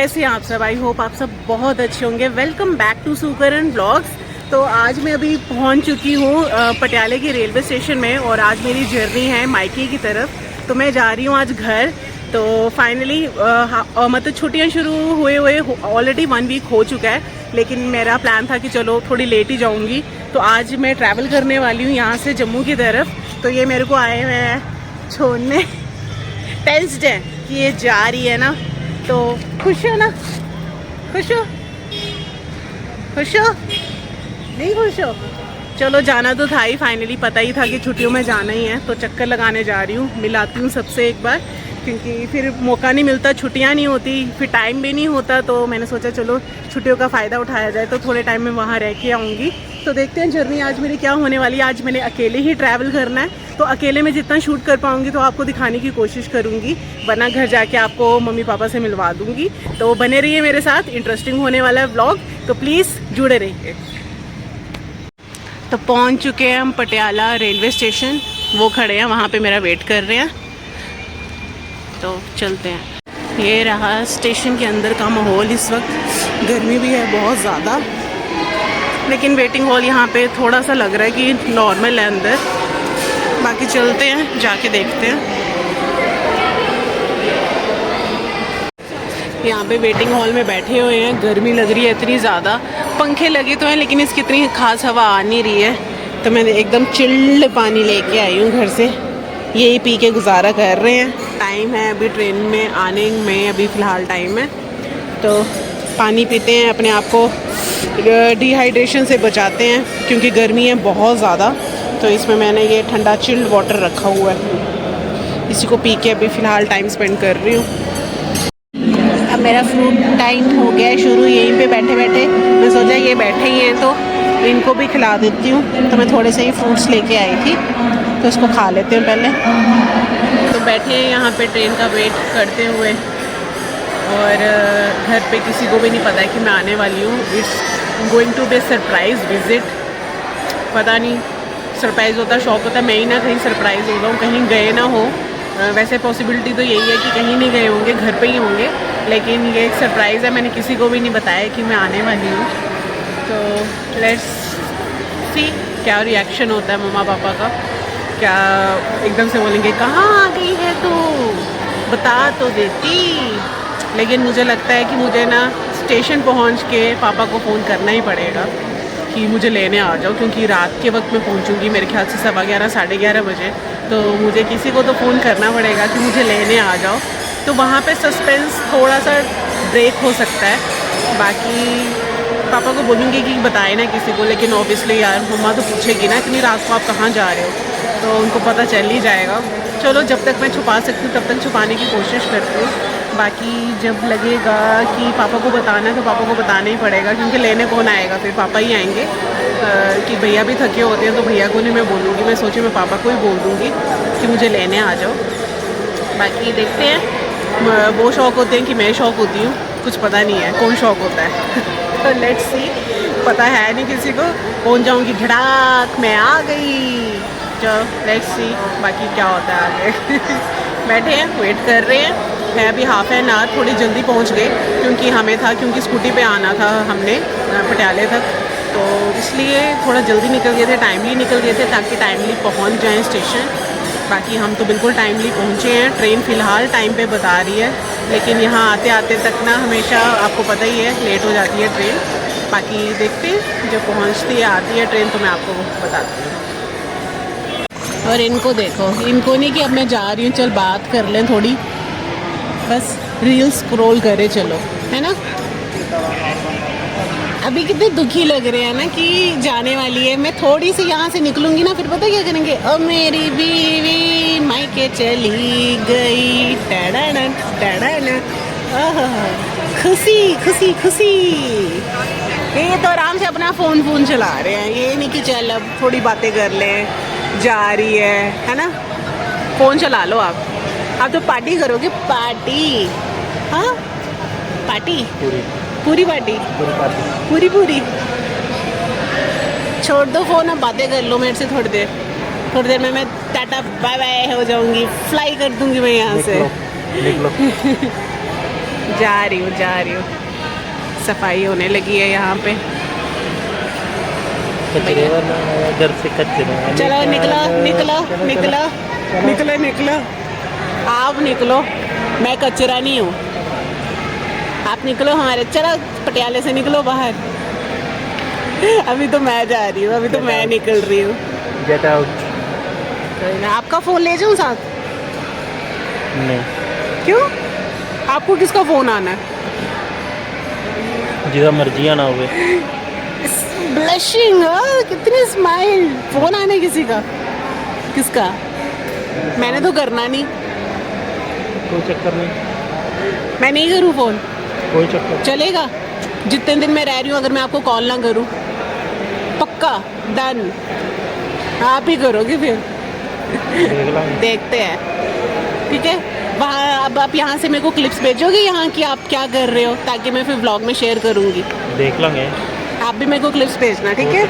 कैसे हैं आप सब? आई होप आप सब बहुत अच्छे होंगे। Welcome back to Sukaran blogs. तो आज मैं अभी पहुंच चुकी हूँ पटियाले के रेलवे स्टेशन में और आज मेरी जर्नी है मायके की तरफ। तो मैं जा रही हूँ आज घर। तो फाइनली मतलब छुट्टियाँ शुरू हुए ऑलरेडी 1 वीक हो चुका है, लेकिन मेरा प्लान था कि चलो थोड़ी लेट ही जाऊँगी। तो आज मैं ट्रैवल करने वाली हूँ यहाँ से जम्मू की तरफ। तो ये मेरे को आए हुए हैं छोड़ने, टेंस्ड है कि ये जा रही है ना। तो खुश हो ना? खुश हो? खुश हो? नहीं खुश हो? चलो जाना तो था ही, फाइनली पता ही था कि छुट्टियों में जाना ही है। तो चक्कर लगाने जा रही हूँ, मिलाती हूँ सबसे एक बार, क्योंकि फिर मौका नहीं मिलता, छुट्टियाँ नहीं होती, फिर टाइम भी नहीं होता। तो मैंने सोचा चलो छुट्टियों का फ़ायदा उठाया जाए, तो थोड़े टाइम में वहाँ रह के आऊँगी। तो देखते हैं जर्नी आज मेरी क्या होने वाली है। आज मैंने अकेले ही ट्रैवल करना है, तो अकेले में जितना शूट कर पाऊँगी तो आपको दिखाने की कोशिश करूँगी, वरना घर जाके आपको मम्मी पापा से मिलवा दूँगी। तो बने रहिए मेरे साथ, इंटरेस्टिंग होने वाला है व्लॉग, तो प्लीज़ जुड़े रहिए। तो पहुँच चुके हैं हम पटियाला रेलवे स्टेशन, वो खड़े हैं वहाँ पे मेरा वेट कर रहे हैं। तो चलते हैं। ये रहा स्टेशन के अंदर का माहौल। इस वक्त गर्मी भी है बहुत ज़्यादा, लेकिन वेटिंग हॉल यहाँ पे थोड़ा सा लग रहा है कि नॉर्मल है अंदर। बाकी चलते हैं, जाके देखते हैं। यहाँ पे वेटिंग हॉल में बैठे हुए हैं, गर्मी लग रही है इतनी ज़्यादा। पंखे लगे तो हैं लेकिन इसकी इतनी खास हवा आ नहीं रही है। तो मैं एकदम चिल्ड पानी लेके आई हूँ घर से, यही पी के गुजारा कर रहे हैं। टाइम है अभी ट्रेन में आने में, अभी फ़िलहाल टाइम है, तो पानी पीते हैं, अपने आप को डिहाइड्रेशन से बचाते हैं, क्योंकि गर्मी है बहुत ज़्यादा। तो इसमें मैंने ये ठंडा चिल्ड वाटर रखा हुआ है, इसी को पी के अभी फ़िलहाल टाइम स्पेंड कर रही हूँ। अब मेरा फ्रूट टाइम हो गया है शुरू। यहीं पे बैठे बैठे मैं सोचा ये बैठे ही हैं तो इनको भी खिला देती हूँ। तो मैं थोड़े से ही फ्रूट्स लेके आई थी, तो इसको खा लेते हैं पहले। तो बैठे हैं यहाँ पे ट्रेन का वेट करते हुए, और घर पे किसी को भी नहीं पता है कि मैं आने वाली हूँ। It's going to be surprise visit. पता नहीं, सरप्राइज़ होता, शौक होता मैं ही ना कहीं सरप्राइज़ हो जाऊँ, कहीं गए ना हो। वैसे पॉसिबिलिटी तो यही है कि कहीं नहीं गए होंगे, घर पे ही होंगे, लेकिन ये एक सरप्राइज़ है। मैंने किसी को भी नहीं बताया कि मैं आने वाली हूँ। तो लेट्स सी क्या रिएक्शन होता है मम्मा पापा का। क्या एकदम से बोलेंगे कहाँ आ गई है तू, बता तो देती। लेकिन मुझे लगता है कि मुझे ना स्टेशन पहुंच के पापा को फ़ोन करना ही पड़ेगा कि मुझे लेने आ जाओ, क्योंकि रात के वक्त मैं पहुंचूंगी मेरे ख्याल से 11:15 11:30 बजे। तो मुझे किसी को तो फ़ोन करना पड़ेगा कि मुझे लेने आ जाओ। तो वहाँ पे सस्पेंस थोड़ा सा ब्रेक हो सकता है। बाकी पापा को बोलूँगी कि बताए ना किसी को, लेकिन ऑब्वियसली यार मम्मा तो पूछेगी ना इतनी रात को आप कहाँ जा रहे हो, तो उनको पता चल ही जाएगा। चलो जब तक मैं छुपा सकती हूँ तब तक छुपाने की कोशिश करती हूँ। बाकी जब लगेगा कि पापा को बताना है तो पापा को बताना ही पड़ेगा, क्योंकि लेने कौन आएगा, फिर पापा ही आएंगे। कि भैया भी थके होते हैं तो भैया को नहीं मैं बोलूँगी, मैं सोची मैं पापा को ही बोल दूँगी कि मुझे लेने आ जाओ। बाकी देखते हैं, वो शौक़ होते हैं कि मैं शौक़ होती हूँ, कुछ पता नहीं है कौन शौक़ होता है। तो लेट्स सी, पता है नहीं किसी को। पहुँच जाऊँगी धड़ाक, मैं आ गई। चलो लेट्स सी बाकी क्या होता है आगे। बैठे हैं, वेट कर रहे हैं। मैं अभी हाफ एन आवर थोड़ी जल्दी पहुंच गई, क्योंकि स्कूटी पे आना था हमने पटियाले तक, तो इसलिए थोड़ा जल्दी निकल गए थे, टाइमली निकल गए थे, ताकि टाइमली पहुंच जाएं स्टेशन। बाकी हम तो बिल्कुल टाइमली पहुंचे हैं। ट्रेन फ़िलहाल टाइम पे बता रही है, लेकिन यहाँ आते आते तक ना हमेशा आपको पता ही है लेट हो जाती है ट्रेन। बाकी देखते हैं, जब पहुँचती है आती है ट्रेन तो मैं आपको बताती हूँ। और इनको देखो, इनको नहीं कि अब मैं जा रही हूँ चल बात कर लें थोड़ी, बस रील स्क्रॉल करे चलो, है ना। अभी कितने दुखी लग रहे हैं ना कि जाने वाली है। मैं थोड़ी सी यहाँ से निकलूँगी ना, फिर पता क्या करेंगे, ओ मेरी बीवी मायके चली गई, टड़ाना टड़ाना, खुशी खुशी खुशी। ये तो आराम से अपना फ़ोन चला रहे हैं, ये नहीं कि चल अब थोड़ी बातें कर लें, जा रही है ना। फ़ोन चला लो आप तो पार्टी करोगे, पार्टी, हाँ पार्टी, पूरी पार्टी, पूरी छोड़ दो फ़ोन, अब बातें कर लो मेरे से थोड़ी देर में मैं टाटा बाय बाय हो जाऊंगी, फ्लाई कर दूंगी मैं यहाँ से। जा रही हूँ। सफाई होने लगी है यहाँ पे। कचरे वाला घर से कचरा। चलो निकलो। आप निकलो, मैं कचरा नहीं हूँ। आप निकलो हमारे, चलो पटियाले से निकलो बाहर। अभी तो मैं जा रही हूँ, अभी तो मैं निकल रही हूँ। Get out. आपका फ़ोन ले जाऊँ साथ? नहीं। क्यों? आपको किसका फ़ोन आना है? जिसका मर्जी आना होवे। ब्लशिंग, कितनी स्माइल। फ़ोन आना है किसी का? किसका? मैंने तो करना नहीं। कोई चक्कर नहीं। मैं नहीं करूँ फ़ोन? कोई चक्कर चलेगा? जितने दिन मैं रह रही हूँ अगर मैं आपको कॉल ना करूँ? पक्का? डन? आप ही करोगे फिर? देखते हैं, ठीक है। वहाँ अब आप यहाँ से मेरे को क्लिप्स भेजोगे यहाँ की आप क्या कर रहे हो, ताकि मैं फिर व्लॉग में शेयर करूँगी। देख लेंगे। आप भी मेरे को क्लिप्स भेजना, ठीक है।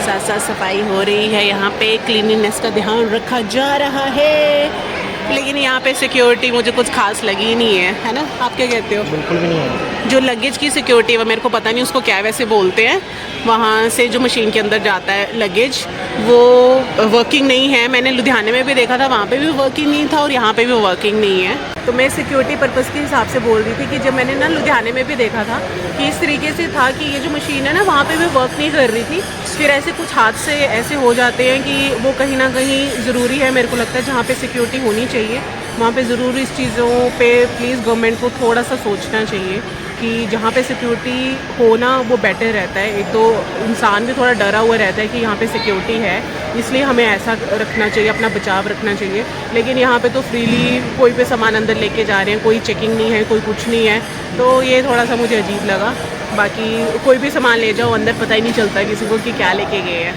साथ साथ सफाई हो रही है यहाँ पे, क्लीनिनेस का ध्यान रखा जा रहा है। लेकिन यहाँ पे सिक्योरिटी मुझे कुछ खास लगी नहीं है ना? आप क्या कहते हो? बिल्कुल भी नहीं है। जो लगेज की सिक्योरिटी है वो मेरे को पता नहीं उसको क्या वैसे बोलते हैं, वहाँ से जो मशीन के अंदर जाता है लगेज, वो वर्किंग नहीं है। मैंने लुधियाने में भी देखा था, वहाँ पे भी वर्किंग नहीं था और यहाँ पे भी वर्किंग नहीं है। तो मैं सिक्योरिटी पर्पज़ के हिसाब से बोल रही थी कि जब मैंने ना लुधियाने में भी देखा था कि इस तरीके से था कि ये जो मशीन है ना वहाँ पे भी वर्क नहीं कर रही थी। फिर ऐसे कुछ हादसे ऐसे हो जाते हैं कि वो कहीं ना कहीं ज़रूरी है, मेरे को लगता है जहाँ पे सिक्योरिटी होनी चाहिए वहाँ पे ज़रूर इस चीज़ों पे प्लीज़ गवर्नमेंट को थोड़ा सा सोचना चाहिए कि जहाँ पे सिक्योरिटी होना वो बेटर रहता है। एक तो इंसान भी थोड़ा डरा हुआ रहता है कि यहाँ पे सिक्योरिटी है, इसलिए हमें ऐसा रखना चाहिए, अपना बचाव रखना चाहिए। लेकिन यहाँ पे तो फ्रीली कोई भी सामान अंदर लेके जा रहे हैं, कोई चेकिंग नहीं है, कोई कुछ नहीं है, तो ये थोड़ा सा मुझे अजीब लगा। बाकी कोई भी सामान ले जाओ अंदर पता ही नहीं चलता किसी को कि क्या लेके गए हैं।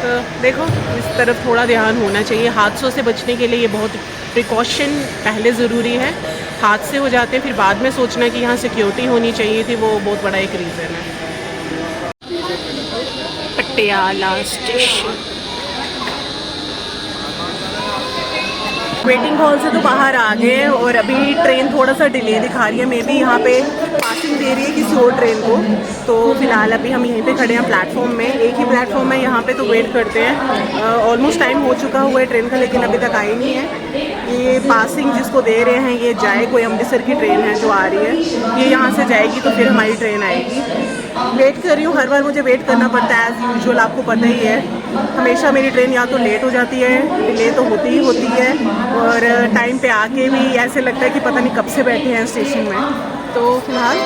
तो देखो इस तरफ थोड़ा ध्यान होना चाहिए। हादसों से बचने के लिए ये बहुत प्रिकॉशन पहले ज़रूरी है। हादसे हो जाते हैं फिर बाद में सोचना कि यहाँ सिक्योरिटी होनी चाहिए थी, वो बहुत बड़ा एक रीज़न है। पटियाला स्टेशन वेटिंग हॉल से तो बाहर आ गए हैं और अभी ट्रेन थोड़ा सा डिले दिखा रही है। मे बी यहाँ पे पासिंग दे रही है किसी और ट्रेन को, तो फिलहाल अभी हम यहीं पे खड़े हैं प्लेटफॉर्म में। एक ही प्लेटफॉर्म है यहाँ पे, तो वेट करते हैं। ऑलमोस्ट टाइम हो चुका हुआ है ट्रेन का, लेकिन अभी तक आई नहीं है। ये पासिंग जिसको दे रहे हैं ये जाए, कोई अमृतसर की ट्रेन है जो आ रही है, ये यहाँ से जाएगी तो फिर हमारी ट्रेन आएगी। वेट कर रही हूँ, हर बार मुझे वेट करना पड़ता है एज़ यूजुअल, आपको पता ही है। हमेशा मेरी ट्रेन या तो लेट हो जाती है, डिले तो होती ही होती है, और टाइम पे आके भी ऐसे लगता है कि पता नहीं कब से बैठे हैं स्टेशन में। तो फिलहाल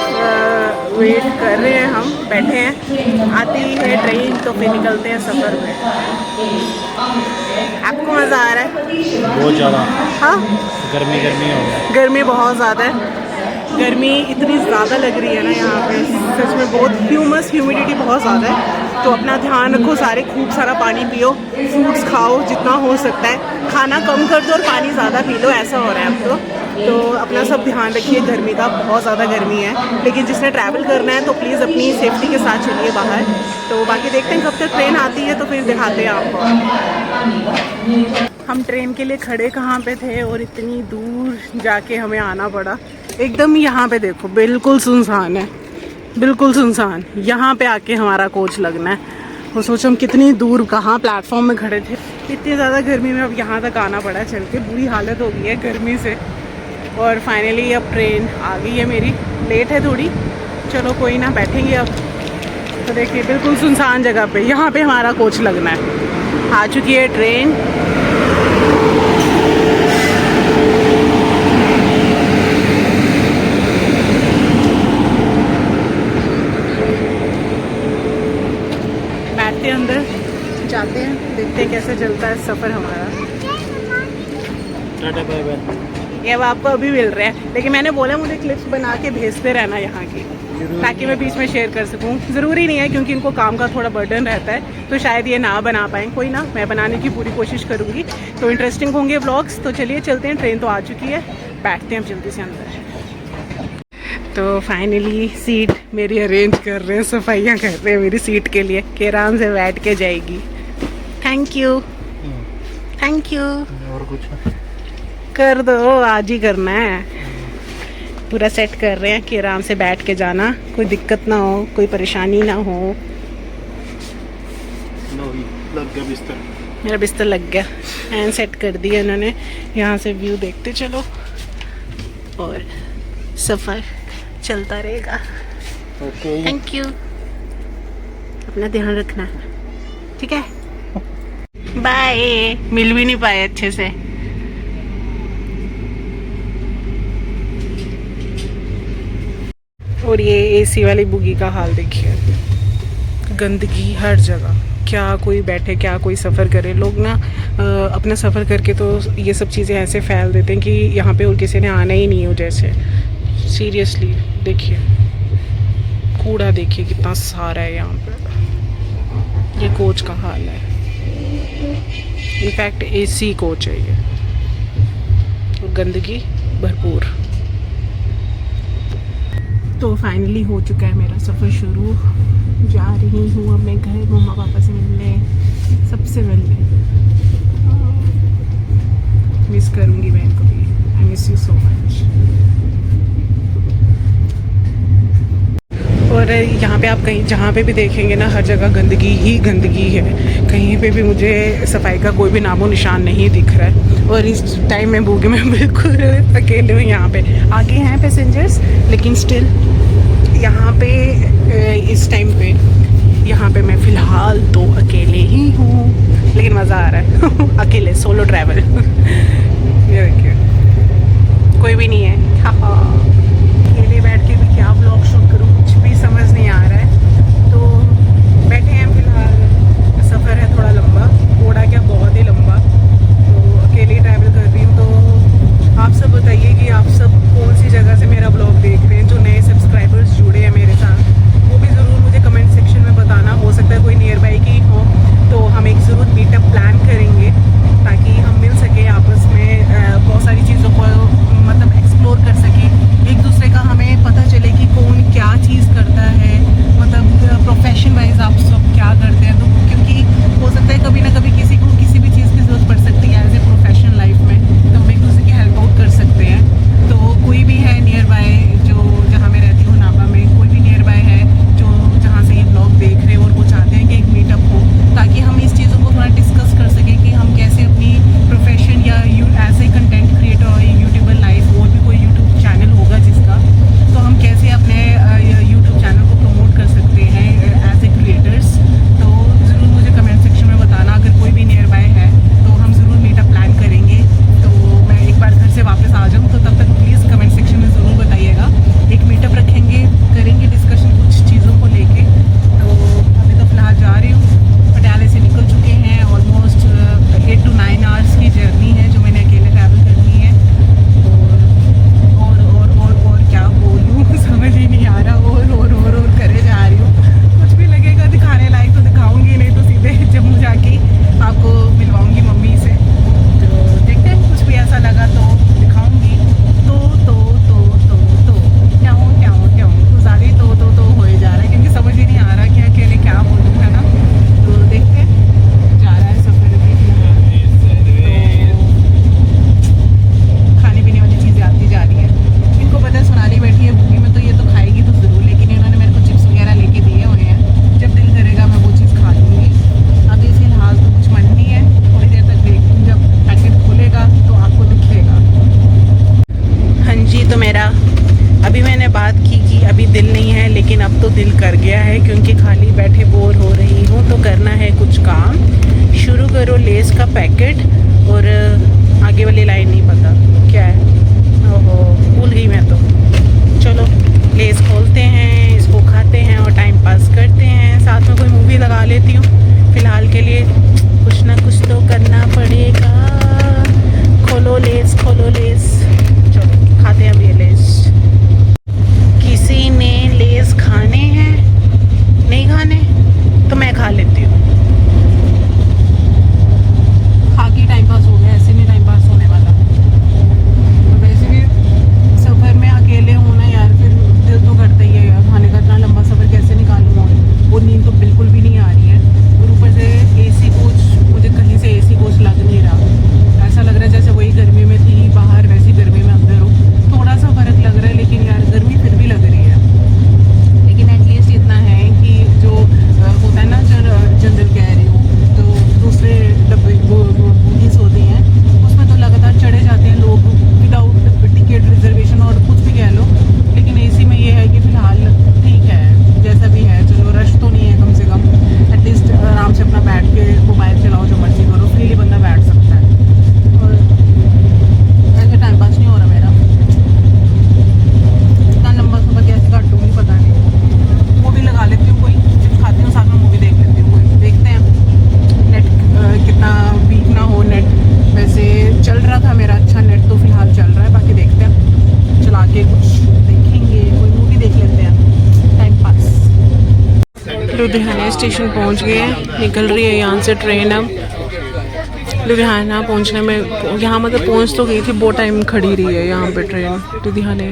वेट कर रहे हैं, हम बैठे हैं, आती है ट्रेन तो फिर निकलते हैं सफ़र में। आपको मज़ा आ रहा है? बहुत ज़्यादा। हाँ, गर्मी हो रही है। गर्मी बहुत ज़्यादा है, गर्मी इतनी ज़्यादा लग रही है ना यहाँ पे, सच में बहुत ह्यूमिडिटी बहुत ज़्यादा है। तो अपना ध्यान रखो सारे, खूब सारा पानी पियो, फ्रूट्स खाओ जितना हो सकता है, खाना कम कर दो और पानी ज़्यादा पी लो, ऐसा हो रहा है अब तो अपना सब ध्यान रखिए। गर्मी का बहुत ज़्यादा गर्मी है, लेकिन जिसने ट्रैवल करना है तो प्लीज़ अपनी सेफ्टी के साथ चलिए बाहर। तो बाकी देखते हैं कब तक ट्रेन आती है तो फिर दिखाते हैं आपको। हम ट्रेन के लिए खड़े कहाँ पे थे और इतनी दूर जाके हमें आना पड़ा। एकदम यहाँ पे देखो बिल्कुल सुनसान है, बिल्कुल सुनसान। यहाँ पे आके हमारा कोच लगना है। वो सोचो हम कितनी दूर कहाँ प्लेटफॉर्म में खड़े थे, इतनी ज़्यादा गर्मी में अब यहाँ तक आना पड़ा। चल के बुरी हालत हो गई है गर्मी से। और फाइनली अब ट्रेन आ गई है मेरी, लेट है थोड़ी, चलो कोई ना, बैठेंगे अब। तो देखिए बिल्कुल सुनसान जगह पे यहाँ पे हमारा कोच लगना है। आ चुकी है ट्रेन। बैठते हैं अंदर, जाते हैं, देखते हैं कैसे चलता है सफ़र हमारा। Tata bye bye. ये अब आपको अभी मिल रहा है, लेकिन मैंने बोला मुझे क्लिप्स बना के भेजते रहना यहाँ की, ताकि मैं बीच में शेयर कर सकूँ। ज़रूरी नहीं है क्योंकि इनको काम का थोड़ा बर्डन रहता है, तो शायद ये ना बना पाएँ। कोई ना, मैं बनाने की पूरी कोशिश करूँगी। तो इंटरेस्टिंग होंगे व्लॉग्स। तो चलिए चलते हैं, ट्रेन तो आ चुकी है, बैठते हैं हम जल्दी से अंदर। तो फाइनली सीट मेरी अरेंज कर रहे हैं, सफाइयाँ कर रहे हैं मेरी सीट के लिए कि आराम से बैठ के जाएगी। Thank you, thank you. और कुछ कर दो, आज ही करना है। पूरा सेट कर रहे हैं कि आराम से बैठ के जाना, कोई दिक्कत ना हो, कोई परेशानी ना हो। लग गया बिस्तर। मेरा बिस्तर लग गया, एंड सेट कर दिया इन्होंने। यहाँ से व्यू देखते चलो और सफ़र चलता रहेगा। ओके, थैंक यू, अपना ध्यान रखना, ठीक है? बाय। मिल भी नहीं पाए अच्छे से। और ये एसी वाली बुगी का हाल देखिए, गंदगी हर जगह। क्या कोई बैठे, क्या कोई सफ़र करे। लोग ना अपना सफ़र करके तो ये सब चीज़ें ऐसे फैल देते हैं कि यहाँ पे और किसी ने आना ही नहीं हो जैसे। सीरियसली देखिए, कूड़ा देखिए कितना सारा है यहाँ पे। ये कोच का हाल है, इनफैक्ट एसी कोच है ये, और गंदगी भरपूर। तो फाइनली हो चुका है मेरा सफ़र शुरू। जा रही हूँ अब मैं घर मम्मा पापा से मिलने, सबसे मिलने। मिस करूँगी मैं इनको भी। I miss you so much. और यहाँ पे आप कहीं जहाँ पे भी देखेंगे ना, हर जगह गंदगी ही गंदगी है। कहीं पे भी मुझे सफाई का कोई भी नामो निशान नहीं दिख रहा है। और इस टाइम में भूखे में बिल्कुल अकेले हूँ यहाँ पे। आगे हैं पैसेंजर्स, लेकिन स्टिल यहाँ पे इस टाइम पे यहाँ पे मैं फ़िलहाल तो अकेले ही हूँ, लेकिन मज़ा आ रहा है। अकेले सोलो ट्रैवल। ये देखिए, कोई भी नहीं है। हाँ, अकेले बैठ के भी क्या व्लॉग शूट करूँ, कुछ भी समझ नहीं आ रहा है। तो बैठे हैं फ़िलहाल। सफ़र है थोड़ा लंबा, थोड़ा क्या बहुत ही लंबा। तो अकेले ट्रैवल कर रही हूँ। तो आप सब बताइए कि आप सब कौन सी जगह से मेरा व्लॉग देख रहे हैं। जो नए सब्सक्राइबर्स जुड़े हैं मेरे साथ, वो भी ज़रूर मुझे कमेंट सेक्शन में बताना। हो सकता है कोई नियर बाई की हो, तो हम एक ज़रूर मीटअप प्लान करेंगे ताकि हम मिल सकें आपस में, बहुत सारी चीज़ों को मतलब एक्सप्लोर कर सकें। एक दूसरे का हमें पता चले कि कौन क्या चीज़ करता है, मतलब प्रोफेशन वाइज आप सब क्या करते हैं। तो क्योंकि हो सकता है कभी ना कभी किसी को किसी भी चीज़ की ज़रूरत पड़ सकती है एज ए प्रोफेशनल लाइफ में, तो हम एक दूसरे की हेल्प आउट कर सकते हैं। तो कोई भी है नियर बाय, जो जहाँ मैं रहती हूँ नाभा में, कोई भी नियर बाय है जो जहाँ से ये ब्लॉग देख रहे हैं और वो चाहते हैं कि एक मीटअप हो, ताकि हम इस चीज़ों को थोड़ा डिस्कस कर सकें कि हम कैसे अपनी प्रोफेशन या एज ए कंटेंट क्रिएटर और यूट्यूबर लाइफ, और भी कोई यूट्यूब चैनल होगा जिसका, तो हम कैसे अपने यूट्यूब चैनल को प्रमोट कर सकते हैं एज ए क्रिएटर्स। तो ज़रूर मुझे कमेंट सेक्शन में बताना, अगर कोई भी नियर बाय है तो हम ज़रूर मीटअप प्लान करेंगे। तो मैं एक बार घर से वापस आ जाऊँ, तो तब तक प्लीज़ कमेंट सेक्शन में ज़रूर बताइएगा। एक मीटअप रखेंगे, करेंगे डिस्कशन कुछ चीज़ों को लेके। तो अभी तो फ़िलहाल जा रही हूँ, पटियाले से निकल चुके हैं। ऑलमोस्ट 8 to 9 आवर्स की जर्नी है जो मैंने अकेले ट्रैवल करनी है। और क्या बोलूँ, समझ ही नहीं आ रहा। और करे जा रही हूँ। कुछ भी लगेगा दिखाने लायक तो दिखाऊंगी, नहीं तो सीधे जम्मू जाके आपको मिलवाऊंगी मम्मी से। तो देखते हैं, कुछ भी ऐसा लगा तो दिखाऊंगी। क्यों कुछ ज़्यादा ही तो हो ही जा रहा है, क्योंकि समझ ही नहीं आ रहा कि अकेले क्या बोलूँ, है ना। तो देखते हैं, जा रहा है सफ़र अभी फिलहाल। तो खाने पीने वाली चीज़ें आती जा रही है। इनको पता है सोनाली बैठी है भूखी में, तो ये तो खाएगी तो ज़रूर, लेकिन इन्होंने मेरे को चिप्स वगैरह लेके दिए हुए हैं। जब दिल करेगा मैं वो चीज़ खा लूँगी। अभी फ़िलहाल तो कुछ मन नहीं है, थोड़ी देर तक देखूँ, जब पैकेट खुलेगा तो आपको दिखेगा। हाँ जी, तो मेरा अभी मैंने बात की कि अभी दिल नहीं है, लेकिन अब तो दिल कर गया है, क्योंकि खाली बैठे बोर हो रही हूँ। तो करना है कुछ काम। शुरू करो लेस का पैकेट, और आगे वाली लाइन नहीं पता क्या है। ओहो, भूल गई मैं तो। चलो लेस खोलते हैं, इसको खाते हैं और टाइम पास करते हैं। साथ में कोई मूवी लगा लेती हूँ। फ़िलहाल के लिए कुछ ना कुछ तो करना पड़ेगा। खोलो लेस, खोलो लेस। चलो खाते हैं अब ये लेस। किसी ने लेस खाने हैं, नहीं खाने तो मैं खा लेती हूँ। खा के टाइम लुधियाना स्टेशन पहुंच गए हैं, निकल रही है यहाँ से ट्रेन। अब लुधियाना पहुंचने में, यहाँ मतलब पहुंच तो गई थी, बहुत टाइम खड़ी रही है यहाँ पे ट्रेन लुधियाने।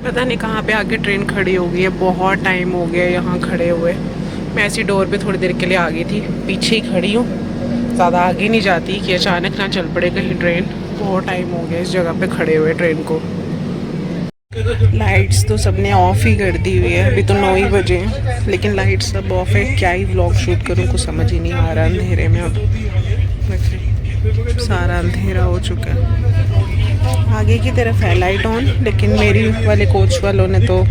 पता नहीं कहाँ पे आके ट्रेन खड़ी हो गई है, बहुत टाइम हो गया यहाँ खड़े हुए। मैं ऐसी डोर पे थोड़ी देर के लिए आ गई थी, पीछे ही खड़ी हूँ, ज़्यादा आगे नहीं जाती कि अचानक ना चल पड़े कहीं ट्रेन। बहुत टाइम हो गया इस जगह पे खड़े हुए ट्रेन को। लाइट्स तो सबने ऑफ ही कर दी हुई है, अभी तो 9 ही बजे हैं, लेकिन लाइट्स सब ऑफ है। क्या ही व्लॉग शूट करूँ, कुछ समझ ही नहीं आ रहा अंधेरे में। अब सारा अंधेरा हो चुका है। आगे की तरफ है लाइट ऑन, लेकिन मेरी वाले कोच वालों ने तो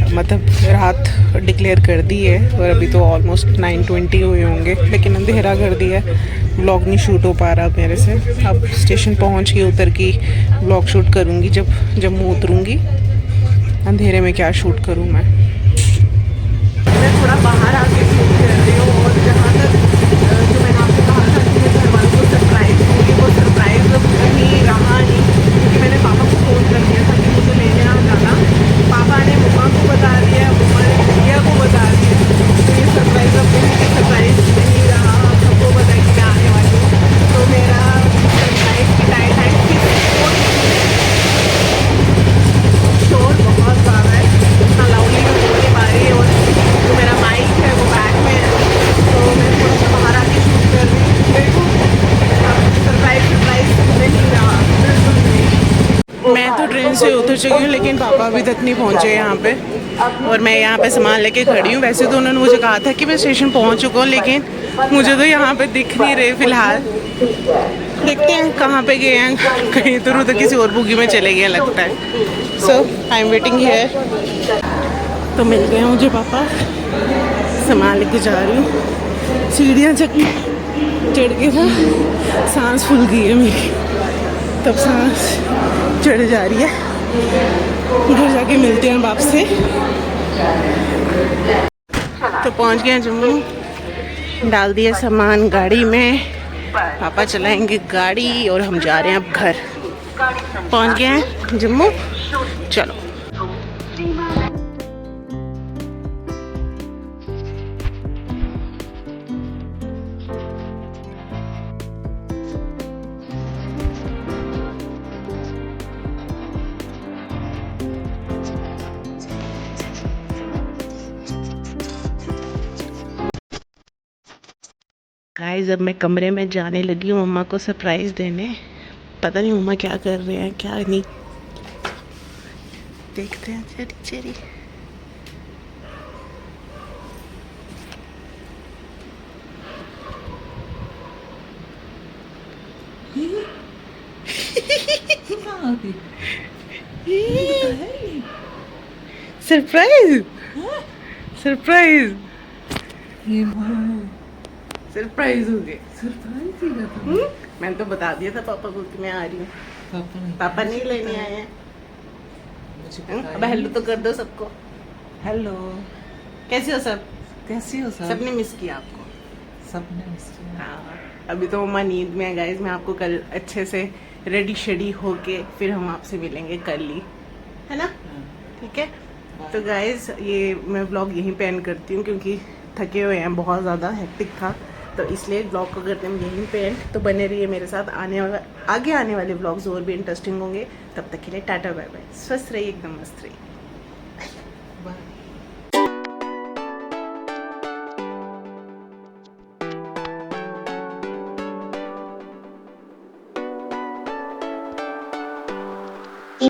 मतलब रात डिक्लेयर कर दी है, और अभी तो ऑलमोस्ट 9:20 हुए होंगे, लेकिन अंधेरा कर दिया है। व्लॉग नहीं शूट हो पा रहा मेरे से। अब स्टेशन पहुंच के उतर की व्लॉग शूट करूंगी, जब जम्मू उतरूंगी। अंधेरे में क्या शूट करूं मैं थोड़ा बाहर आके शूट कर रही हूँ। और जहाँ तक जो मैंने आपको कहा था कि मैं घर वालों को सरप्राइज़ दूँगी, वो सरप्राइज़ कहीं रहा नहीं, क्योंकि मैंने पापा को फ़ोन कर दिया था कि मुझे लेने आ जाना। पापा ने मम्मा को बता दिया, मम्मा ने भैया को बता दिया। तो ये सरप्राइज़ अब मुझे सरप्राइज़ नहीं रहा, सबको पता है कि मैं आने वाली हूँ। तो मेरा सरप्राइज़ की टाइम शोर बहुत ज़्यादा है, इतना लाउडली मैं बोल नहीं पा रही है। और जो मेरा माइक है वो बैग में है, तो मैं थोड़ा सा बाहर आके शूट कर रही हूँ। देखो सरप्राइज़ नहीं रहा। मैं तो ट्रेन से उतर चुकी हूँ, लेकिन पापा अभी तक नहीं पहुँचे यहाँ पे, और मैं यहाँ पे सामान लेके खड़ी हूँ। वैसे तो उन्होंने मुझे कहा था कि मैं स्टेशन पहुँच चुका हूँ, लेकिन मुझे तो यहाँ पे दिख नहीं रहे फ़िलहाल। देखते हैं कहाँ पे गए हैं, कहीं तो किसी और बुगी में चले गए लगता है। सो आई एम वेटिंग हियर। तो मिल गए मुझे पापा, सामान लेके जा रही हूँ। सीढ़ियाँ चढ़ के था, सांस फूल गई है मेरी, तब सांस चढ़ जा रही है। घर जाके मिलते हैं बाप से। तो पहुंच गए जम्मू, डाल दिया सामान गाड़ी में, पापा चलाएंगे गाड़ी और हम जा रहे हैं अब घर। पहुंच गए हैं जम्मू, चलो। गाइस अब मैं कमरे में जाने लगी हूँ मम्मा को सरप्राइज़ देने। पता नहीं मम्मा क्या कर रहे हैं क्या नहीं, देखते हैं। चली चली सरप्राइज सरप्राइज सरप्राइज हो गए। मैंने तो बता दिया था पापा को कि मैं आ रही हूँ। पापा नहीं लेने आए हैं। अब हेलो तो कर दो सबको। हेलो, कैसे हो सब? कैसी हो सब? सबने मिस किया आपको? सबने मिस किया। हाँ, अभी तो मम्मा नींद में है गाइज। मैं आपको कल अच्छे से रेडी शेडी होके फिर हम आपसे मिलेंगे कल ही, है ना? ठीक है। तो गाइज ये मैं व्लॉग यहीं पे एंड करती हूँ, क्योंकि थके हुए हैं, बहुत ज़्यादा हेक्टिक था, तो इसलिए व्लॉग को करते हैं यहीं पे एंड। तो बने रहिए मेरे साथ, आगे आने वाले व्लॉग्स और भी इंटरेस्टिंग होंगे। तब तक के लिए टाटा बाय बाय, स्वस्थ रहिए, एकदम मस्त रहिए।